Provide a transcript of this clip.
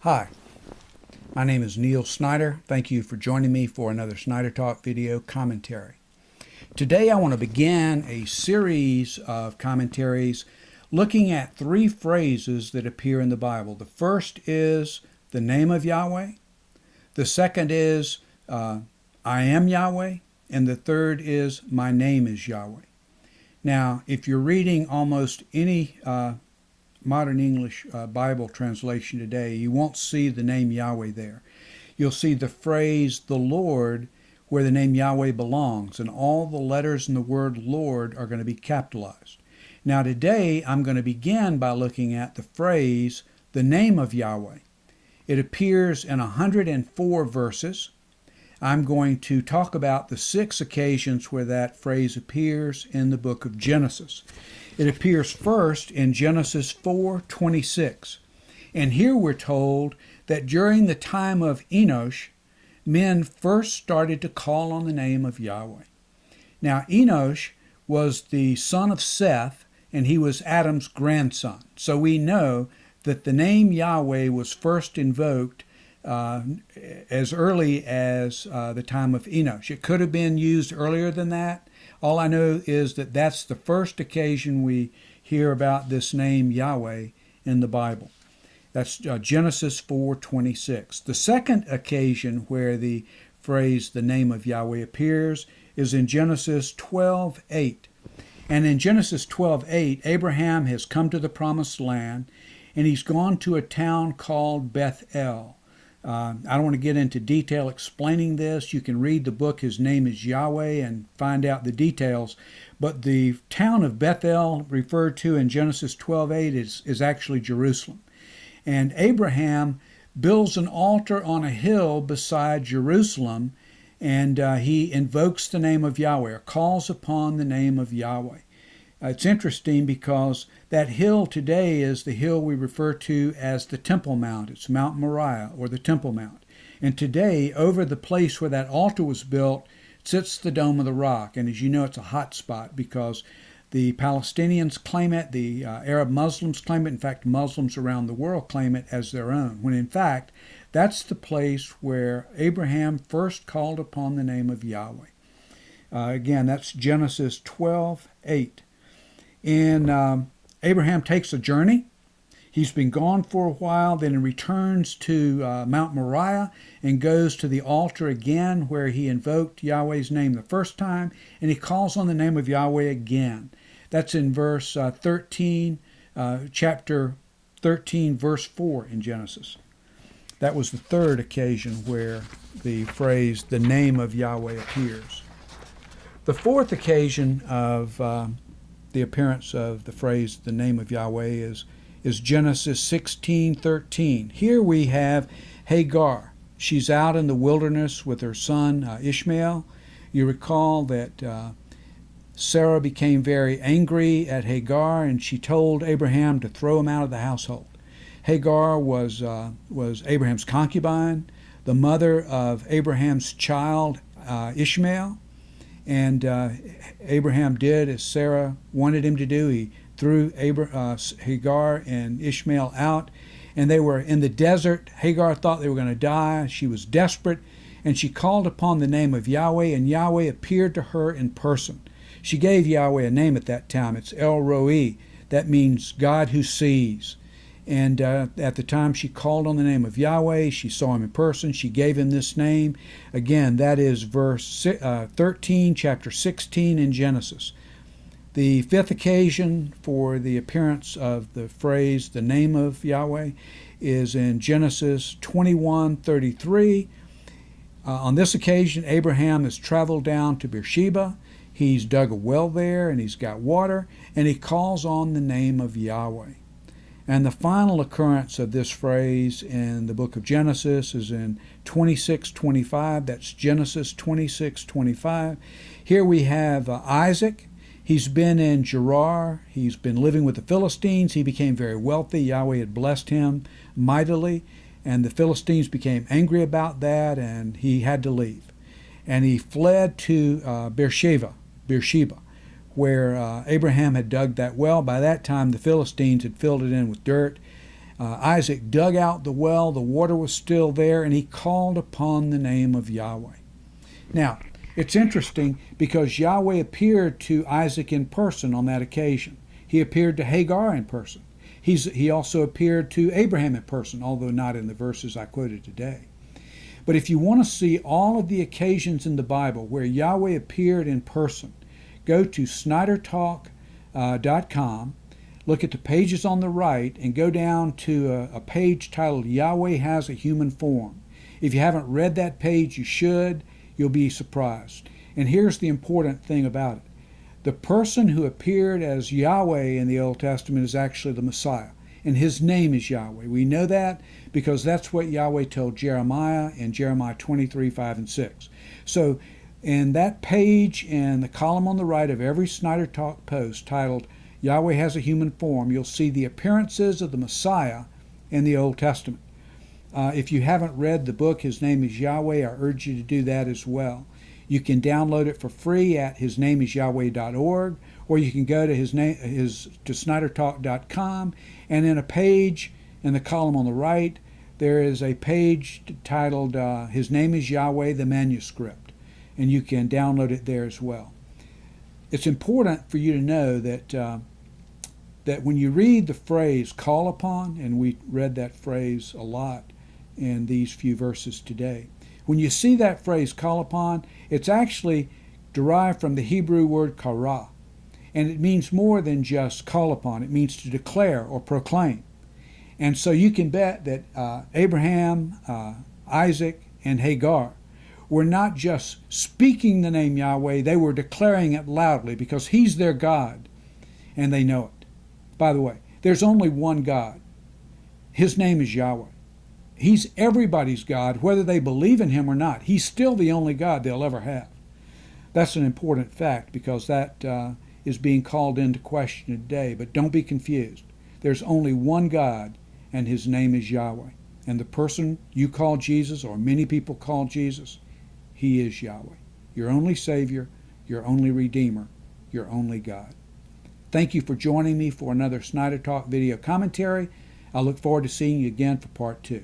Hi, my name is Neil Snyder. Thank you for joining me for another Snyder Talk video commentary. Today I want to begin a series of commentaries looking at three phrases that appear in the Bible. The first is the name of Yahweh. The second is I am Yahweh. And the third is my name is Yahweh. Now, if you're reading almost any modern English Bible translation today, you won't see the name Yahweh there. You'll see the phrase the Lord where the name Yahweh belongs, and all the letters in the word Lord are going to be capitalized. Now today I'm going to begin by looking at the phrase the name of Yahweh. It appears in 104 verses. I'm going to talk about the 6 occasions where that phrase appears in the book of Genesis. It appears first in Genesis 4:26. And here we're told that during the time of Enosh, men first started to call on the name of Yahweh. Now, Enosh was the son of Seth, and he was Adam's grandson. So we know that the name Yahweh was first invoked as early as the time of Enosh. It could have been used earlier than that. All I know is that that's the first occasion we hear about this name Yahweh in the Bible. That's Genesis 4:26. The second occasion where the phrase the name of Yahweh appears is in Genesis 12:8. And in Genesis 12:8, Abraham has come to the promised land, and he's gone to a town called Bethel. I don't want to get into detail explaining this. You can read the book, His Name is Yahweh, and find out the details. But the town of Bethel, referred to in Genesis 12:8, is actually Jerusalem. And Abraham builds an altar on a hill beside Jerusalem, and he invokes the name of Yahweh, or calls upon the name of Yahweh. It's interesting because that hill today is the hill we refer to as the Temple Mount. It's Mount Moriah, or the Temple Mount. And today, over the place where that altar was built, sits the Dome of the Rock. And as you know, it's a hot spot because the Palestinians claim it, the Arab Muslims claim it. In fact, Muslims around the world claim it as their own, when in fact, that's the place where Abraham first called upon the name of Yahweh. Again, that's Genesis 12:8. And Abraham takes a journey. He's been gone for a while, then he returns to Mount Moriah and goes to the altar again where he invoked Yahweh's name the first time, and he calls on the name of Yahweh again. That's in verse 13, chapter 13, verse 4 in Genesis. That was the third occasion where the phrase, the name of Yahweh, appears. The fourth occasion of the appearance of the phrase, the name of Yahweh, is Genesis 16:13. Here we have Hagar. She's out in the wilderness with her son Ishmael. You recall that Sarah became very angry at Hagar, and she told Abraham to throw him out of the household. Hagar was Abraham's concubine, the mother of Abraham's child Ishmael. And Abraham did as Sarah wanted him to do. He threw Hagar and Ishmael out, and they were in the desert. Hagar thought they were going to die. She was desperate, and she called upon the name of Yahweh, and Yahweh appeared to her in person. She gave Yahweh a name at that time. It's El Roi. That means God who sees. And at the time she called on the name of Yahweh, she saw him in person, she gave him this name. Again, that is verse 13, chapter 16 in Genesis. The fifth occasion for the appearance of the phrase, the name of Yahweh, is in Genesis 21:33. On this occasion, Abraham has traveled down to Beersheba. He's dug a well there, and he's got water, and he calls on the name of Yahweh. And the final occurrence of this phrase in the book of Genesis is in 26:25. That's Genesis 26:25. Here we have Isaac. He's been in Gerar. He's been living with the Philistines. He became very wealthy. Yahweh had blessed him mightily, and the Philistines became angry about that, and he had to leave. And he fled to Beersheba, where Abraham had dug that well. By that time, the Philistines had filled it in with dirt. Isaac dug out the well, the water was still there, and he called upon the name of Yahweh. Now, it's interesting because Yahweh appeared to Isaac in person on that occasion. He appeared to Hagar in person. He also appeared to Abraham in person, although not in the verses I quoted today. But if you want to see all of the occasions in the Bible where Yahweh appeared in person, go to SnyderTalk.com, look at the pages on the right, and go down to a page titled Yahweh Has a Human Form. If you haven't read that page, you should. You'll be surprised. And here's the important thing about it. The person who appeared as Yahweh in the Old Testament is actually the Messiah, and his name is Yahweh. We know that because that's what Yahweh told Jeremiah in Jeremiah 23, 5, and 6. So in that page and the column on the right of every Snyder Talk post titled Yahweh Has a Human Form, you'll see the appearances of the Messiah in the Old Testament. If you haven't read the book, His Name is Yahweh, I urge you to do that as well. You can download it for free at hisnameIsYahweh.org, or you can go to SnyderTalk.com, and in a page in the column on the right, there is a page titled His Name is Yahweh, the manuscript, and you can download it there as well. It's important for you to know that when you read the phrase call upon, and we read that phrase a lot in these few verses today, when you see that phrase call upon, it's actually derived from the Hebrew word kara, and it means more than just call upon. It means to declare or proclaim. And so you can bet that Abraham, Isaac, and Hagar were not just speaking the name Yahweh, they were declaring it loudly because he's their God, and they know it. By the way, there's only one God. His name is Yahweh. He's everybody's God, whether they believe in him or not. He's still the only God they'll ever have. That's an important fact because that is being called into question today. But don't be confused. There's only one God, and his name is Yahweh. And the person you call Jesus, or many people call Jesus, he is Yahweh. Your only Savior, your only Redeemer, your only God. Thank you for joining me for another Snyder Talk video commentary. I look forward to seeing you again for part 2.